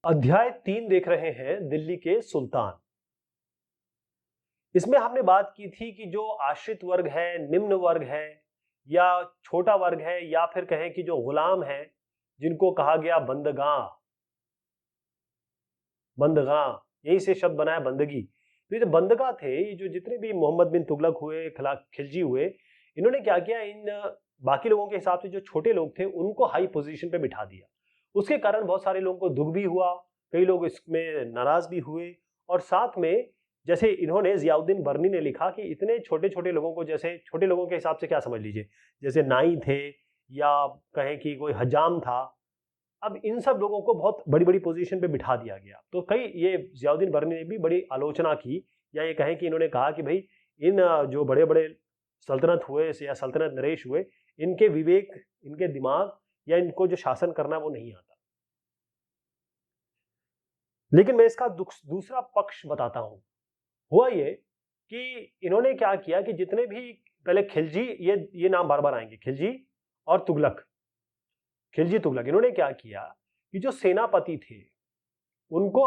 अध्याय 3 देख रहे हैं दिल्ली के सुल्तान। इसमें हमने बात की थी कि जो आश्रित वर्ग है, निम्न वर्ग है या छोटा वर्ग है या फिर कहें कि जो गुलाम है, जिनको कहा गया बंदगां, बंदगां यहीं से शब्द बना है बंदगी। तो ये जो बंदगा थे, ये जो जितने भी मोहम्मद बिन तुगलक हुए, खिलजी हुए, इन्होंने क्या किया, इन बाकी लोगों के हिसाब से जो छोटे लोग थे उनको हाई पोजीशन पे बिठा दिया। उसके कारण बहुत सारे लोगों को दुख भी हुआ, कई लोग इसमें नाराज भी हुए। और साथ में जैसे इन्होंने जियाउद्दीन बर्नी ने लिखा कि इतने छोटे छोटे लोगों को, जैसे छोटे लोगों के हिसाब से क्या समझ लीजिए, जैसे नाई थे या कहें कि कोई हजाम था, अब इन सब लोगों को बहुत बड़ी बड़ी पोजीशन पे बिठा दिया गया। तो कई ये जियाउद्दीन बर्नी ने भी बड़ी आलोचना की, या ये कहें कि इन्होंने कहा कि भाई इन जो बड़े बड़े सल्तनत हुए या सल्तनत नरेश हुए, इनके विवेक, इनके दिमाग या इनको जो शासन करना वो नहीं आता। लेकिन मैं इसका दूसरा पक्ष बताता हूं। हुआ ये कि इन्होंने क्या किया कि जितने भी पहले खिलजी, ये नाम बार बार आएंगे, खिलजी और तुगलक, खिलजी तुगलक, इन्होंने क्या किया कि जो सेनापति थे उनको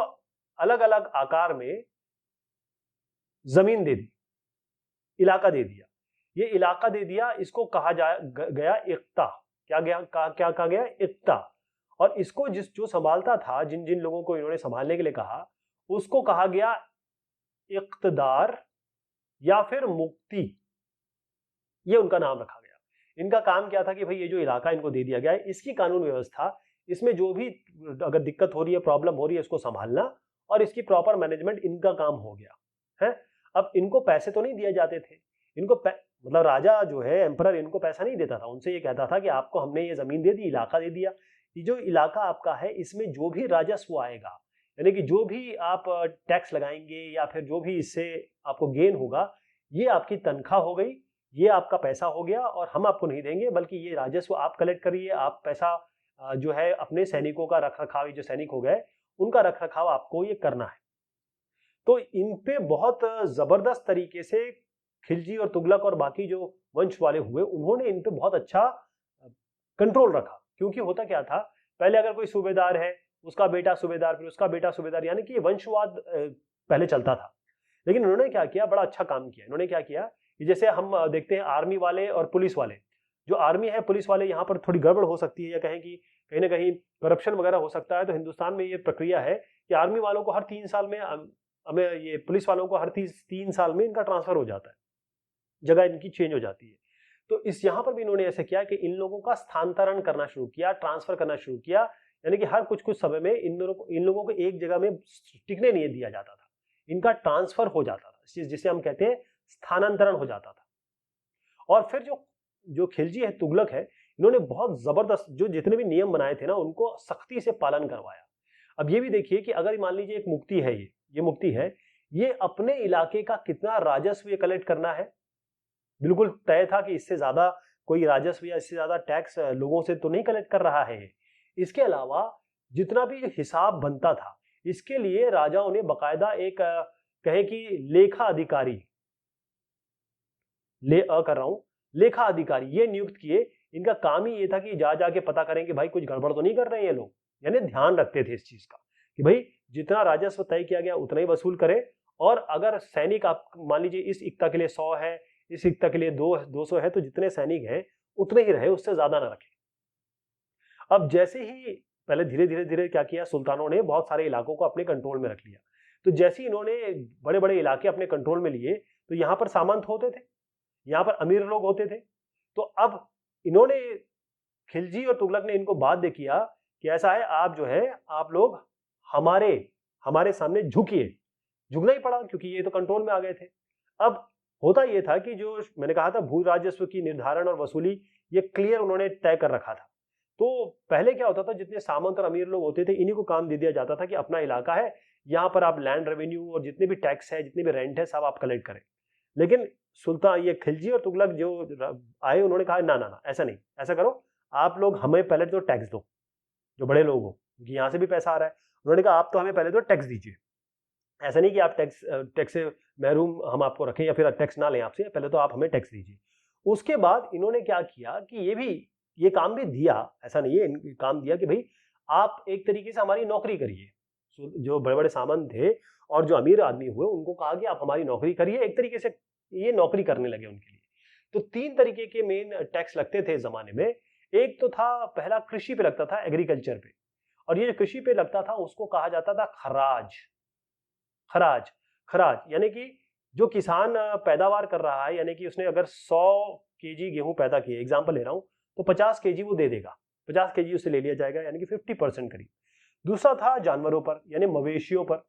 अलग अलग आकार में जमीन दे दी, इलाका दे दिया। ये इलाका दे दिया, इसको कहा गया इक्ता। क्या कहा गया? इक्ता। और इसको जो संभालता था, जिन जिन लोगों को इन्होंने संभालने के लिए कहा, उसको कहा गया इक्तदार या फिर मुक्ति। ये उनका नाम रखा गया। इनका काम क्या था कि भाई ये जो इलाका इनको दे दिया गया है, इसकी कानून व्यवस्था, इसमें जो भी अगर दिक्कत हो रही है, प्रॉब्लम हो रही है, इसको संभालना और इसकी प्रॉपर मैनेजमेंट इनका काम हो गया है। अब इनको पैसे तो नहीं दिए जाते थे, इनको मतलब राजा जो है, एम्परर, इनको पैसा नहीं देता था। उनसे ये कहता था कि आपको हमने ये जमीन दे दी, इलाका दे दिया, ये जो इलाका आपका है, इसमें जो भी राजस्व आएगा, यानी कि जो भी आप टैक्स लगाएंगे या फिर जो भी इससे आपको गेन होगा, ये आपकी तनख्वाह हो गई, ये आपका पैसा हो गया और हम आपको नहीं देंगे, बल्कि ये राजस्व आप कलेक्ट करिए। आप पैसा जो है अपने सैनिकों का रख रखाव, जो सैनिक हो गए उनका रख रखाव आपको ये करना है। तो इन पे बहुत जबरदस्त तरीके से खिलजी और तुगलक और बाकी जो वंश वाले हुए, उन्होंने इन पे बहुत अच्छा कंट्रोल रखा। क्योंकि होता क्या था, पहले अगर कोई सूबेदार है, उसका बेटा सूबेदार, फिर उसका बेटा सूबेदार, यानी कि वंशवाद पहले चलता था। लेकिन उन्होंने क्या किया, बड़ा अच्छा काम किया। इन्होंने क्या किया कि जैसे हम देखते हैं आर्मी वाले और पुलिस वाले, जो आर्मी है, पुलिस वाले, यहाँ पर थोड़ी गड़बड़ हो सकती है या कहें कि कहीं ना कहीं करप्शन वगैरह हो सकता है। तो हिंदुस्तान में ये प्रक्रिया है कि आर्मी वालों को हर 3 साल में, हमें ये पुलिस वालों को हर 3 साल में इनका ट्रांसफर हो जाता है, जगह इनकी चेंज हो जाती है। तो इस यहाँ पर भी इन्होंने ऐसे किया कि इन लोगों का स्थानांतरण करना शुरू किया, ट्रांसफर करना शुरू किया। यानी कि हर कुछ कुछ समय में इन लोगों को एक जगह में टिकने नहीं दिया जाता था, इनका ट्रांसफर हो जाता था, जिसे हम कहते हैं स्थानांतरण हो जाता था। और फिर जो जो खिलजी है, तुगलक है, इन्होंने बहुत जबरदस्त जो जितने भी नियम बनाए थे ना, उनको सख्ती से पालन करवाया। अब ये भी देखिए कि अगर मान लीजिए एक मुक्ति है, ये मुक्ति है, ये अपने इलाके का कितना राजस्व ये कलेक्ट करना है, बिल्कुल तय था कि इससे ज्यादा कोई राजस्व या इससे ज्यादा टैक्स लोगों से तो नहीं कलेक्ट कर रहा है। इसके अलावा जितना भी हिसाब बनता था, इसके लिए राजाओं ने बकायदा एक कहे कि लेखा अधिकारी, कर रहा हूं, लेखा अधिकारी ये नियुक्त किए। इनका काम ही ये था कि जा जाके पता करें कि भाई कुछ गड़बड़ तो नहीं कर रहे हैं ये लोग। यानी ध्यान रखते थे इस चीज का कि भाई जितना राजस्व तय किया गया उतना ही वसूल करें। और अगर सैनिक, आप मान लीजिए इस इक्ता के लिए 100 है, इस इक्ता के लिए 200 है, तो जितने सैनिक हैं उतने ही रहे, उससे ज्यादा ना रखें। अब जैसे ही पहले धीरे धीरे धीरे क्या किया, सुल्तानों ने बहुत सारे इलाकों को अपने कंट्रोल में रख लिया। तो जैसे ही इन्होंने बड़े बड़े इलाके अपने कंट्रोल में लिए, तो यहां पर सामंत होते थे, यहाँ पर अमीर लोग होते थे। तो अब इन्होंने, खिलजी और तुगलक ने इनको बाध्य किया कि ऐसा है, आप जो है, आप लोग हमारे हमारे सामने झुकिए। झुकना ही पड़ा क्योंकि ये तो कंट्रोल में आ गए थे। अब होता ये था कि जो मैंने कहा था, भू राजस्व की निर्धारण और वसूली ये क्लियर उन्होंने तय कर रखा था। तो पहले क्या होता था, जितने सामंत और अमीर लोग होते थे, इन्हीं को काम दे दिया जाता था कि अपना इलाका है, यहाँ पर आप लैंड रेवेन्यू और जितने भी टैक्स है, जितने भी रेंट है, सब आप कलेक्ट करें। लेकिन सुल्तान, ये खिलजी और तुगलक जो आए, उन्होंने कहा ना ना ना, ऐसा नहीं, ऐसा करो, आप लोग हमें पहले तो टैक्स दो, जो बड़े लोग हो, क्योंकि यहाँ से भी पैसा आ रहा है। उन्होंने कहा आप तो हमें पहले तो टैक्स दीजिए। ऐसा नहीं कि आप टैक्स से महरूम हम आपको रखें या फिर टैक्स ना लें आपसे, पहले तो आप हमें टैक्स दीजिए। उसके बाद इन्होंने क्या किया कि ये काम भी दिया, ऐसा नहीं है, काम दिया कि भाई आप एक तरीके से हमारी नौकरी करिए, जो बड़े बड़े सामंत थे और जो अमीर आदमी हुए उनको कहा कि आप हमारी नौकरी करिए, एक तरीके से ये नौकरी करने लगे उनके लिए। तो 3 तरीके के मेन टैक्स लगते थे इस जमाने में। एक तो था, पहला कृषि पे लगता था, एग्रीकल्चर पे, और ये जो कृषि पे लगता था उसको कहा जाता था खराज। खराज खराज यानी कि जो किसान पैदावार कर रहा है, यानी कि उसने अगर 100 केजी गेहूं पैदा किए, एग्जाम्पल ले रहा हूं, तो 50 केजी वो दे देगा, 50 केजी उससे ले लिया जाएगा, यानी कि 50% करीब। दूसरा था जानवरों पर, यानी मवेशियों पर।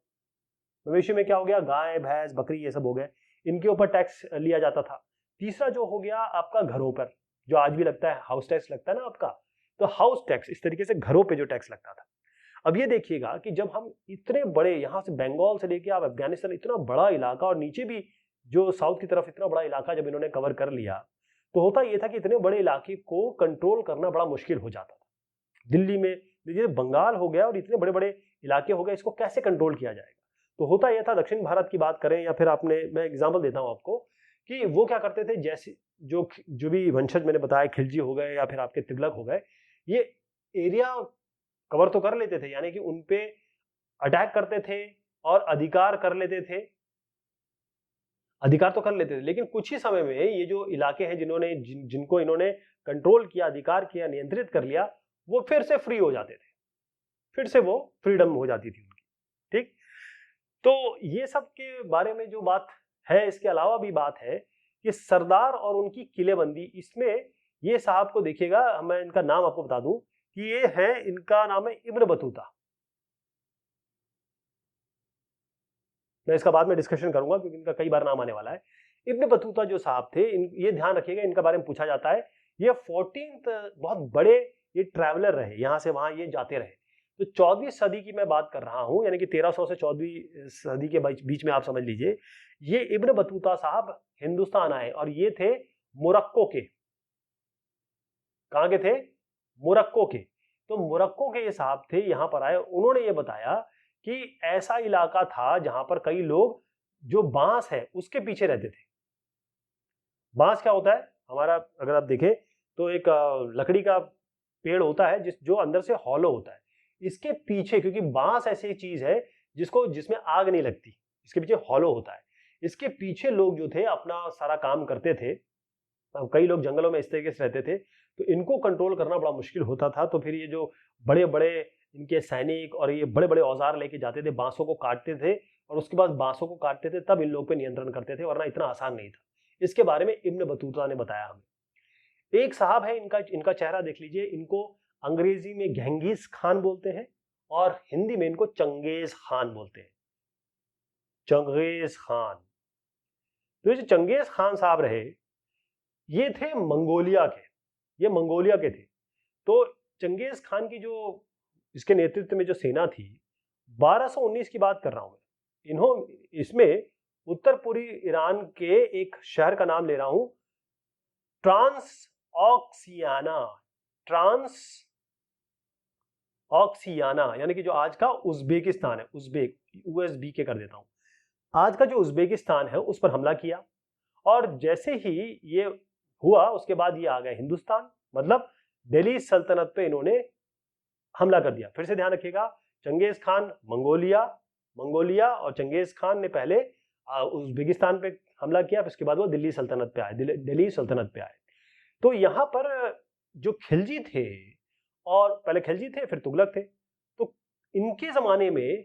मवेशी में क्या हो गया, गाय भैंस बकरी ये सब हो गए, इनके ऊपर टैक्स लिया जाता था। तीसरा जो हो गया आपका घरों पर, जो आज भी लगता है, हाउस टैक्स लगता है ना आपका, तो हाउस टैक्स, इस तरीके से घरों पे जो टैक्स लगता था। अब ये देखिएगा कि जब हम इतने बड़े, यहां से बंगाल से लेके आप अफगानिस्तान, इतना बड़ा इलाका, और नीचे भी जो साउथ की तरफ इतना बड़ा इलाका जब इन्होंने कवर कर लिया, तो होता यह था कि इतने बड़े इलाके को कंट्रोल करना बड़ा मुश्किल हो जाता था। दिल्ली में देखिए बंगाल हो गया और इतने बड़े बड़े इलाके हो गए, इसको कैसे कंट्रोल किया जाएगा। तो होता यह था, दक्षिण भारत की बात करें या फिर आपने, मैं एग्जाम्पल देता हूं आपको, कि वो क्या करते थे, जैसे जो भी वंशज मैंने बताया, खिलजी हो गए या फिर आपके तुगलक हो गए, ये एरिया कवर तो कर लेते थे, यानी कि उन पे अटैक करते थे और अधिकार कर लेते थे, अधिकार तो कर लेते थे, लेकिन कुछ ही समय में ये जो इलाके हैं जिनको इन्होंने कंट्रोल किया, अधिकार किया, नियंत्रित कर लिया, वो फिर से फ्री हो जाते थे, फिर से वो फ्रीडम हो जाती थी उनकी। ठीक, तो ये सब के बारे में जो बात है, इसके अलावा भी बात है कि सरदार और उनकी किलेबंदी, इसमें ये साहब को देखिएगा, मैं इनका नाम आपको बता दूं कि ये है, इनका नाम है इब्न बतूता। मैं इसका बाद में डिस्कशन करूंगा क्योंकि इनका कई बार नाम आने वाला है। इब्न बतूता जो साहब थे, ये ध्यान रखिएगा, इनका बारे में पूछा जाता है। ये 14th बहुत बड़े ये ट्रैवलर रहे, यहां से वहां ये जाते रहे। तो 14वीं सदी की मैं बात कर रहा हूं, यानी कि 1300 से 14वीं सदी के बीच में आप समझ लीजिए। ये इब्न बतूता साहब हिंदुस्तान आए और ये थे मोरक्को के। कहां के थे? मोरक्को के। तो मोरक्को के ये साहब थे, यहां पर आए, उन्होंने ये बताया कि ऐसा इलाका था जहां पर कई लोग जो बांस है उसके पीछे रहते थे। बांस क्या होता है हमारा, अगर आप देखें तो एक लकड़ी का पेड़ होता है जो अंदर से हॉलो होता है। इसके पीछे, क्योंकि बांस ऐसी चीज है जिसमें आग नहीं लगती, इसके पीछे हॉलो होता है। इसके पीछे लोग जो थे अपना सारा काम करते थे। कई लोग जंगलों में इस तरीके से रहते थे, तो इनको कंट्रोल करना बड़ा मुश्किल होता था। तो फिर ये जो बड़े बड़े इनके सैनिक और ये बड़े बड़े औजार लेके जाते थे, बांसों को काटते थे और उसके बाद बांसों को काटते थे, तब इन लोगों पे नियंत्रण करते थे, वरना इतना आसान नहीं था। इसके बारे में इब्न बतूता ने बताया हमें। एक साहब है, इनका इनका चेहरा देख लीजिए, इनको अंग्रेजी में गेंगिस खान बोलते हैं और हिंदी में इनको चंगेज खान बोलते हैं। Genghis Khan. तो ये जो चंगेज खान साहब रहे, ये थे मंगोलिया के, ये मंगोलिया के थे। तो चंगेज खान की जो इसके नेतृत्व में जो सेना थी, 1219 की बात कर रहा हूं मैं, इसमें उत्तर पूर्वी ईरान के एक शहर का नाम ले रहा हूं, ट्रांस ऑक्सियाना। ट्रांस ऑक्सियाना यानी कि जो आज का उज्बेकिस्तान है, उज्बेक, यूएसबी के कर देता हूं, आज का जो उज्बेकिस्तान है उस पर हमला किया। और जैसे ही ये हुआ उसके बाद ये आ गए हिंदुस्तान, मतलब दिल्ली सल्तनत पे इन्होंने हमला कर दिया। फिर से ध्यान रखिएगा, चंगेज खान मंगोलिया और चंगेज खान ने पहले उज्बेकिस्तान पे हमला किया, फिर उसके बाद वो दिल्ली सल्तनत पे आए, दिल्ली सल्तनत पे आए। तो यहां पर जो खिलजी थे, और पहले खिलजी थे फिर तुगलक थे, तो इनके जमाने में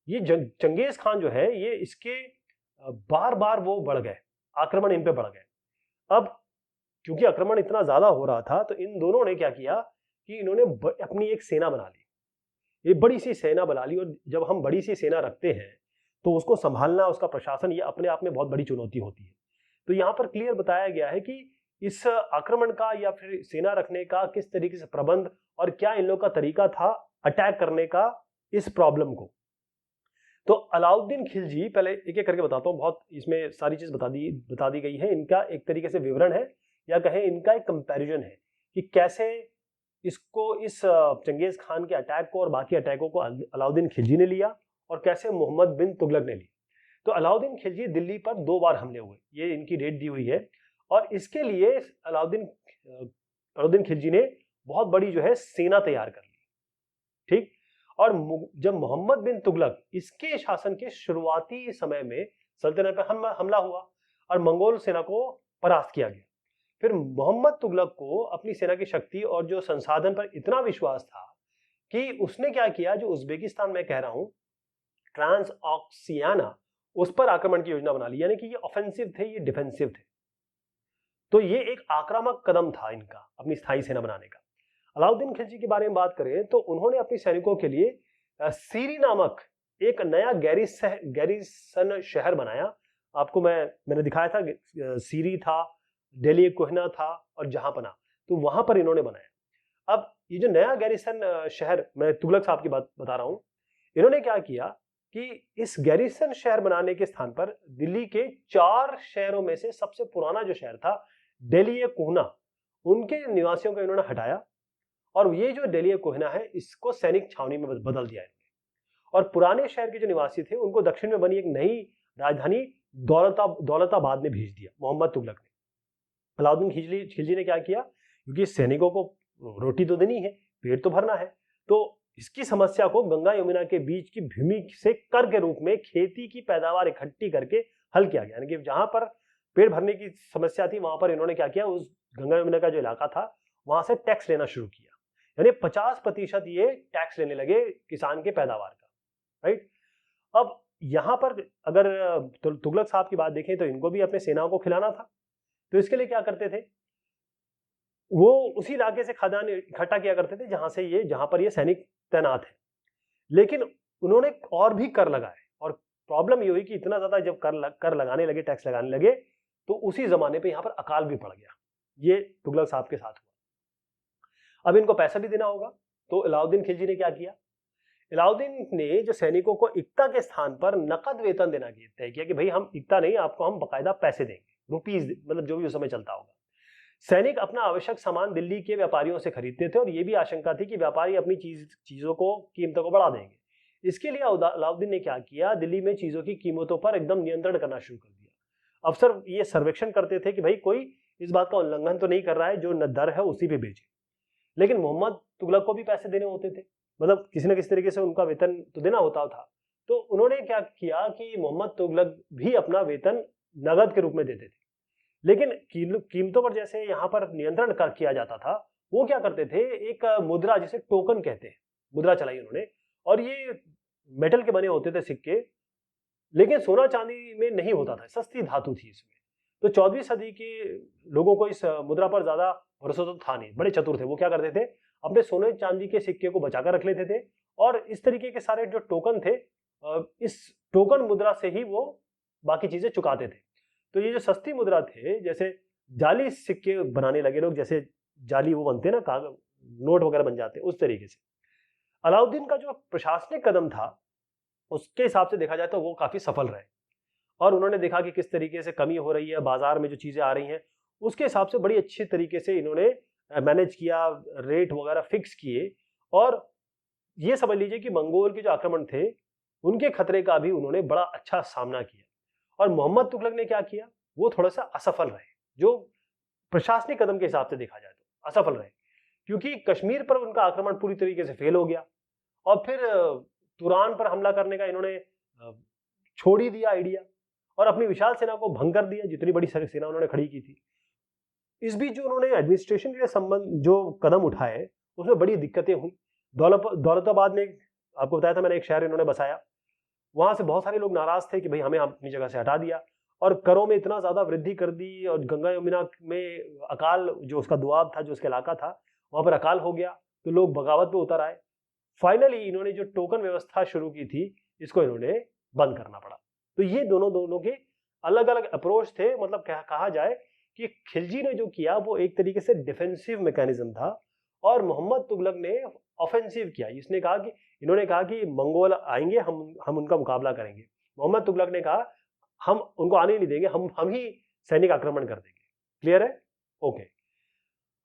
ये चंगेज खान जो है, ये इसके बार बार वो बढ़ गए, आक्रमण इन पे बढ़ गए। अब क्योंकि आक्रमण इतना ज्यादा हो रहा था, तो इन दोनों ने क्या किया कि इन्होंने अपनी एक सेना बना ली, ये बड़ी सी सेना बना ली। और जब हम बड़ी सी सेना रखते हैं तो उसको संभालना, उसका प्रशासन, ये अपने आप में बहुत बड़ी चुनौती होती है। तो यहाँ पर क्लियर बताया गया है कि इस आक्रमण का या फिर सेना रखने का किस तरीके से प्रबंध, और क्या इन लोगों का तरीका था अटैक करने का इस प्रॉब्लम को। तो अलाउद्दीन खिलजी, पहले एक एक करके बताता हूँ, बहुत इसमें सारी चीज बता दी गई है। इनका एक तरीके से विवरण है, या कहें इनका एक कंपैरिजन है कि कैसे इसको, इस चंगेज खान के अटैक को और बाकी अटैकों को अलाउद्दीन खिलजी ने लिया और कैसे मोहम्मद बिन तुगलक ने ली। तो अलाउद्दीन खिलजी दिल्ली पर 2 बार हमले हुए, ये इनकी डेट दी हुई है। और इसके लिए अलाउद्दीन खिलजी ने बहुत बड़ी जो है सेना तैयार कर ली। ठीक, और जब मोहम्मद बिन तुगलक इसके शासन के शुरुआती समय में सल्तनत पर हमला हुआ और मंगोल सेना को परास्त किया गया। फिर मोहम्मद तुगलक को अपनी सेना की शक्ति और जो संसाधन पर इतना विश्वास था कि उसने क्या किया, जो उज्बेकिस्तान में कह रहा हूं, ट्रांस ऑक्सियाना, उस पर आक्रमण की योजना बना ली। यानी कि ये ऑफेंसिव थे, ये डिफेंसिव थे। तो ये एक आक्रामक कदम था इनका अपनी स्थायी सेना बनाने का। अलाउद्दीन खिलजी के बारे में बात करें तो उन्होंने अपने सैनिकों के लिए सीरी नामक एक नया गैरिसन शहर बनाया। आपको मैंने दिखाया था, सीरी था, दिल्ली कोहिना था और जहांपना, तो वहां पर इन्होंने बनाया। अब ये जो नया गैरिसन शहर, मैं तुगलक साहब की बात बता रहा हूं, इन्होंने क्या किया कि इस गैरिसन शहर बनाने के स्थान पर दिल्ली के 4 शहरों में से सबसे पुराना जो शहर था दिल्ली कोहना, उनके निवासियों को इन्होंने हटाया और ये जो दिल्ली कोहना है इसको सैनिक छावनी में बदल दिया इन्होंने। और पुराने शहर के जो निवासी थे उनको दक्षिण में बनी एक नई राजधानी दौलताबाद में भेज दिया मोहम्मद तुगलक ने। अलाउद्दीन खिलजी ने क्या किया, क्योंकि सैनिकों को रोटी तो देनी है, पेट तो भरना है, तो इसकी समस्या को गंगा यमुना के बीच की भूमि से कर के रूप में खेती की पैदावार इकट्ठी करके हल किया गया। यानी कि जहां पर पेट भरने की समस्या थी वहां पर इन्होंने क्या किया, उस गंगा यमुना का जो इलाका था वहां से टैक्स लेना शुरू किया। यानी 50% ये टैक्स लेने लगे किसान के पैदावार का, राइट। अब यहां पर अगर तुगलक साहब की बात देखें तो इनको भी अपने सेनाओं को खिलाना था, तो इसके लिए क्या करते थे, वो उसी इलाके से खाद्यान्न इकट्ठा किया करते थे जहां पर ये सैनिक तैनात है। लेकिन उन्होंने और भी कर लगाए और प्रॉब्लम ये हुई कि इतना ज्यादा जब कर लगाने लगे, टैक्स लगाने लगे, तो उसी जमाने पे यहां पर अकाल भी पड़ गया। ये तुगलक साहब के साथ हुआ। अब इनको पैसा भी देना होगा, तो अलाउद्दीन खिलजी ने क्या किया, अलाउद्दीन ने जो सैनिकों को इक्ता के स्थान पर नकद वेतन देना तय किया कि भाई हम इक्ता नहीं, आपको हम बकायदा पैसे देंगे, रुपीज, मतलब जो भी उस समय चलता होगा। सैनिक अपना आवश्यक सामान दिल्ली के व्यापारियों से खरीदते थे और यह भी आशंका थी कि व्यापारी अपनी चीजों को कीमतों को बढ़ा देंगे। इसके लिए अलाउद्दीन ने क्या किया, दिल्ली में चीजों की कीमतों पर एकदम नियंत्रण करना शुरू कर दिया। अफसर ये सर्वेक्षण करते थे कि भाई कोई इस बात का उल्लंघन तो नहीं कर रहा है, जो न दर है उसी पे बेचे। लेकिन मोहम्मद तुगलक को भी पैसे देने होते थे, मतलब किसी न किसी तरीके से उनका वेतन तो देना होता था। तो उन्होंने क्या किया कि मोहम्मद तुगलक भी अपना वेतन नगद के रूप में देते थे। लेकिन कीमतों पर जैसे यहाँ पर नियंत्रण किया जाता था, वो क्या करते थे, एक मुद्रा जिसे टोकन कहते हैं, मुद्रा चलाई उन्होंने, और ये मेटल के बने होते थे सिक्के, लेकिन सोना चांदी में नहीं होता था, सस्ती धातु थी इसमें। तो 14वीं सदी के लोगों को इस मुद्रा पर ज्यादा भरोसा तो था नहीं, बड़े चतुर थे। वो क्या करते थे, अपने सोने चांदी के सिक्के को बचाकर रख लेते थे और इस तरीके के सारे जो टोकन थे, इस टोकन मुद्रा से ही वो बाकी चीजें चुकाते थे। तो ये जो सस्ती मुद्रा थे, जैसे जाली सिक्के बनाने लगे लोग, जैसे जाली वो बनते ना, कागज नोट वगैरह बन जाते, उस तरीके से अलाउद्दीन का जो प्रशासनिक कदम था उसके हिसाब से देखा जाए तो वो काफी सफल रहे। और उन्होंने देखा कि किस तरीके से कमी हो रही है, बाजार में जो चीजें आ रही हैं उसके हिसाब से बड़ी अच्छी तरीके से इन्होंने मैनेज किया, रेट वगैरह फिक्स किए। और ये समझ लीजिए कि मंगोल के जो आक्रमण थे उनके खतरे का भी उन्होंने बड़ा अच्छा सामना किया। और मोहम्मद तुगलक ने क्या किया, वो थोड़ा सा असफल रहे, जो प्रशासनिक कदम के हिसाब से देखा जाए तो असफल रहे, क्योंकि कश्मीर पर उनका आक्रमण पूरी तरीके से फेल हो गया और फिर तुरान पर हमला करने का इन्होंने छोड़ ही दिया आइडिया और अपनी विशाल सेना को भंग कर दिया, जितनी बड़ी सेना उन्होंने खड़ी की थी। इस बीच जो उन्होंने एडमिनिस्ट्रेशन के संबंध जो कदम उठाए उसमें बड़ी दिक्कतें हुई। दौलताबाद में आपको बताया था मैंने, एक शहर इन्होंने बसाया, वहां से बहुत सारे लोग नाराज थे कि भाई हमें अपनी जगह से हटा दिया और करों में इतना ज्यादा वृद्धि कर दी और गंगा यमुना में अकाल, जो उसका दुआब था, जो उसका इलाका था, वहां पर अकाल हो गया, तो लोग बगावत पे उतर आए। फाइनली इन्होंने जो टोकन व्यवस्था शुरू की थी इसको इन्होंने बंद करना पड़ा। तो ये दोनों के अलग अलग अप्रोच थे। मतलब कहा जाए कि खिलजी ने जो किया वो एक तरीके से डिफेंसिव मैकेनिज्म था और मोहम्मद तुगलक ने ऑफेंसिव किया। इन्होंने कहा कि मंगोल आएंगे, हम उनका मुकाबला करेंगे। मोहम्मद तुगलक ने कहा हम उनको आने नहीं देंगे, हम ही सैनिक आक्रमण कर देंगे। क्लियर है? ओके।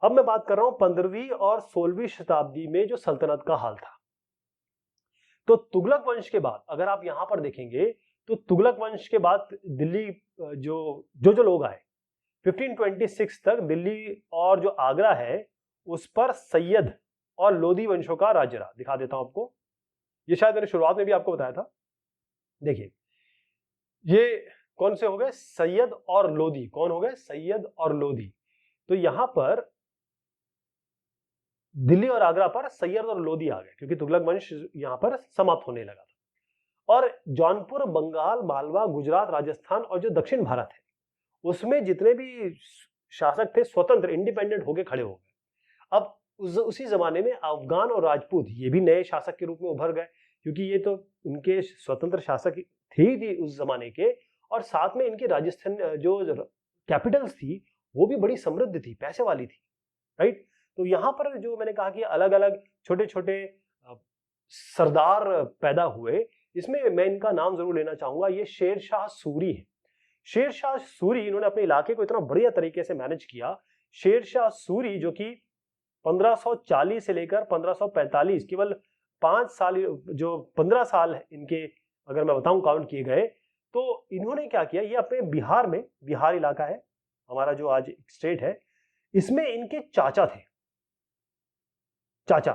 अब मैं बात कर रहा हूं 15वीं और 16वीं शताब्दी में जो सल्तनत का हाल था। तो तुगलक वंश के बाद अगर आप यहां पर देखेंगे तो तुगलक वंश के बाद दिल्ली जो लोग आए 1526 तक, दिल्ली और जो आगरा है उस पर सैयद और लोदी वंशों का राज्य रहा। दिखा देता हूं आपको। ये शायद मैंने शुरुआत में भी आपको बताया था। देखिए ये कौन से हो गए, सैयद और लोदी। कौन हो गए, सैयद और लोदी। तो यहां पर दिल्ली और आगरा पर सैयद और लोदी आ गए क्योंकि तुगलक वंश यहां पर समाप्त होने लगा था। और जौनपुर, बंगाल, मालवा, गुजरात, राजस्थान और जो दक्षिण भारत है उसमें जितने भी शासक थे स्वतंत्र इंडिपेंडेंट होके खड़े हो गए। अब उसी जमाने में अफगान और राजपूत ये भी नए शासक के रूप में उभर गए क्योंकि ये तो उनके स्वतंत्र शासक थे ही थी उस जमाने के। और साथ में इनकी राजस्थान जो कैपिटल्स थी वो भी बड़ी समृद्ध थी, पैसे वाली थी, राइट। तो यहां पर जो मैंने कहा कि अलग अलग छोटे छोटे सरदार पैदा हुए, इसमें मैं इनका नाम जरूर लेना चाहूंगा। ये शेर शाह सूरी है। शेर शाह सूरी, इन्होंने अपने इलाके को इतना बढ़िया तरीके से मैनेज किया। शेर शाह सूरी जो कि 1540 से लेकर 1545, केवल 5 साल, जो 15 साल इनके अगर मैं बताऊं काउंट किए गए, तो इन्होंने क्या किया, ये अपने बिहार में, बिहार इलाका है हमारा जो आज स्टेट है, इसमें इनके चाचा थे, चाचा।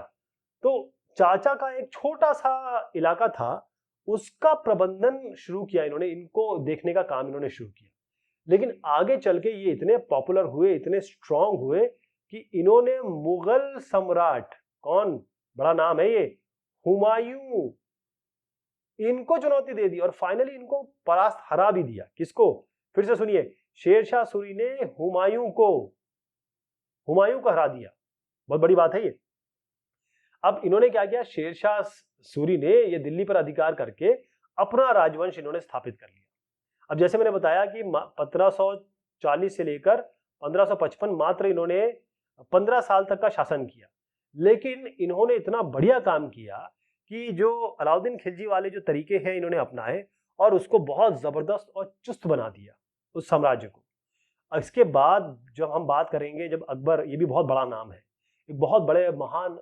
तो चाचा का एक छोटा सा इलाका था, उसका प्रबंधन शुरू किया इन्होंने, इनको देखने का काम इन्होंने शुरू किया। लेकिन आगे चल के ये इतने पॉपुलर हुए, इतने स्ट्रांग हुए कि इन्होंने मुगल सम्राट, कौन, बड़ा नाम है ये, हुमायूं, इनको चुनौती दे दी और फाइनली इनको परास्त, हरा भी दिया। किसको, फिर से सुनिए, शेरशाह सूरी ने हुमायूं को हरा दिया। बहुत बड़ी बात है ये। अब इन्होंने क्या किया, शेरशाह सूरी ने ये दिल्ली पर अधिकार करके अपना राजवंश इन्होंने स्थापित कर लिया। अब जैसे मैंने बताया कि 1540 से लेकर 1555 मात्र इन्होंने 15 साल तक का शासन किया, लेकिन इन्होंने इतना बढ़िया काम किया कि जो अलाउद्दीन खिलजी वाले जो तरीके हैं इन्होंने अपनाए और उसको बहुत जबरदस्त और चुस्त बना दिया उस साम्राज्य को। इसके बाद जब हम बात करेंगे, जब अकबर, ये भी बहुत बड़ा नाम है, एक बहुत बड़े महान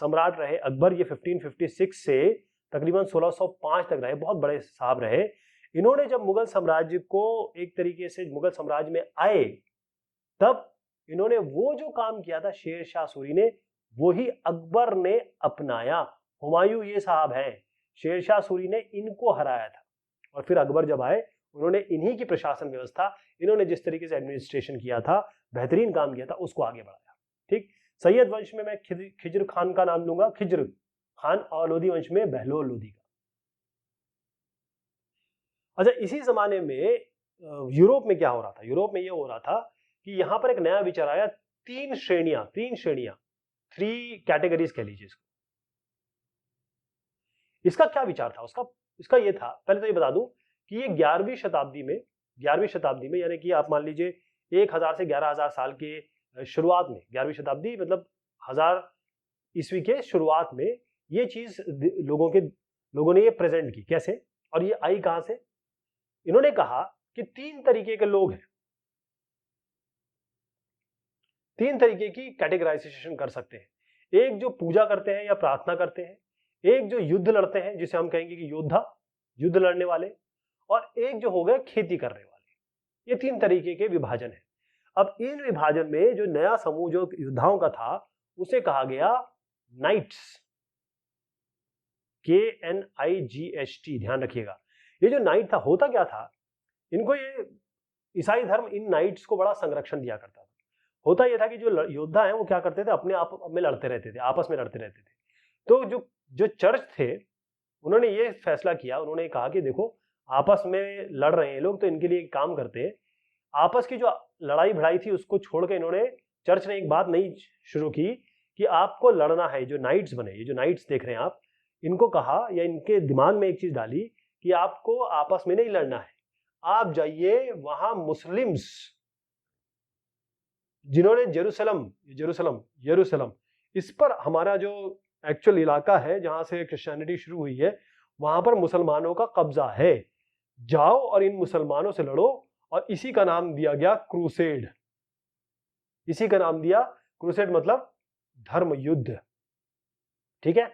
सम्राट रहे अकबर। ये 1556 से तकरीबन 1605 तक रहे, बहुत बड़े साहब रहे। इन्होंने जब मुगल साम्राज्य को एक तरीके से मुगल साम्राज्य में आए, तब इन्होंने वो जो काम किया था शेर शाह सूरी ने, वो ही अकबर ने अपनाया। हुमायूं ये साहब हैं, शेर शाह सूरी ने इनको हराया था। और फिर अकबर जब आए, उन्होंने इन्हीं की प्रशासन व्यवस्था, इन्होंने जिस तरीके से एडमिनिस्ट्रेशन किया था, बेहतरीन काम किया था, उसको आगे बढ़ाया। ठीक। सैयद वंश में मैं खिज्र खान का नाम लूंगा, खिज्र खान, और लोधी वंश में बहलोल लोधी का। अच्छा, इसी जमाने में यूरोप में क्या हो रहा था, यूरोप में ये हो रहा था कि यहां पर एक नया विचार आया, तीन श्रेणियां, 3 कैटेगरीज कह लीजिए इसको। इसका क्या विचार था उसका, इसका ये था, पहले तो ये बता दूं कि ये 11वीं शताब्दी में, यानी कि आप मान लीजिए 1000 से 11000 साल के शुरुआत में, 11वीं शताब्दी मतलब 1000 ईस्वी के शुरुआत में ये चीज लोगों ने ये प्रेजेंट की। कैसे, और ये आई कहां से, इन्होंने कहा कि 3 तरीके के लोग हैं, 3 तरीके की कैटेगराइजेशन कर सकते हैं। एक जो पूजा करते हैं या प्रार्थना करते हैं, एक जो युद्ध लड़ते हैं जिसे हम कहेंगे कि योद्धा, युद्ध लड़ने वाले, और एक जो हो गए खेती करने वाले। ये 3 तरीके के विभाजन है। अब इन विभाजन में जो नया समूह जो योद्धाओं का था, उसे कहा गया नाइट्स, KNIGHT, ध्यान रखिएगा। ये जो नाइट था, होता क्या था, इनको ये ईसाई धर्म इन नाइट्स को बड़ा संरक्षण दिया करता था। होता यह था कि जो योद्धा हैं वो क्या करते थे, अपने आप में लड़ते रहते थे, आपस में लड़ते रहते थे। तो जो चर्च थे, उन्होंने ये फैसला किया, उन्होंने कहा कि देखो आपस में लड़ रहे हैं लोग, तो इनके लिए काम करते हैं। आपस की जो लड़ाई भिड़ाई थी उसको छोड़ के इन्होंने, चर्च ने एक बात नई शुरू की कि आपको लड़ना है। जो नाइट्स बने, ये जो नाइट्स देख रहे हैं आप, इनको कहा, या इनके दिमाग में एक चीज डाली कि आपको आपस में नहीं लड़ना है, आप जाइए वहां मुस्लिम्स, जिन्होंने यरूशलेम, इस पर हमारा जो एक्चुअल इलाका है जहां से क्रिश्चियनिटी शुरू हुई है, वहां पर मुसलमानों का कब्जा है, जाओ और इन मुसलमानों से लड़ो। और इसी का नाम दिया गया क्रूसेड। इसी का नाम दिया क्रूसेड, मतलब धर्म युद्ध। ठीक है,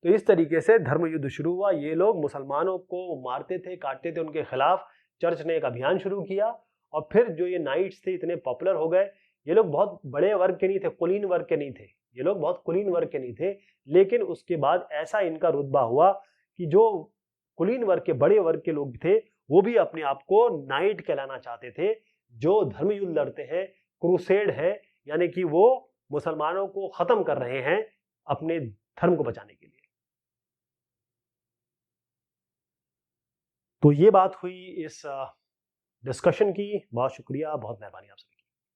तो इस तरीके से धर्म युद्ध शुरू हुआ। ये लोग मुसलमानों को मारते थे, काटते थे, उनके खिलाफ चर्च ने एक अभियान शुरू किया। और फिर जो ये नाइट्स थे इतने पॉपुलर हो गए। ये लोग बहुत बड़े वर्ग के नहीं थे, कुलीन वर्ग के नहीं थे, ये लोग बहुत कुलीन वर्ग के नहीं थे, लेकिन उसके बाद ऐसा इनका रुतबा हुआ कि जो कुलीन वर्ग के बड़े वर्ग के लोग थे वो भी अपने आप को नाइट कहलाना चाहते थे, जो धर्मयुद्ध लड़ते हैं, क्रूसेड है, यानी कि वो मुसलमानों को खत्म कर रहे हैं अपने धर्म को बचाने के लिए। तो ये बात हुई इस डिस्कशन की। बहुत शुक्रिया, बहुत मेहरबानी आप सभी।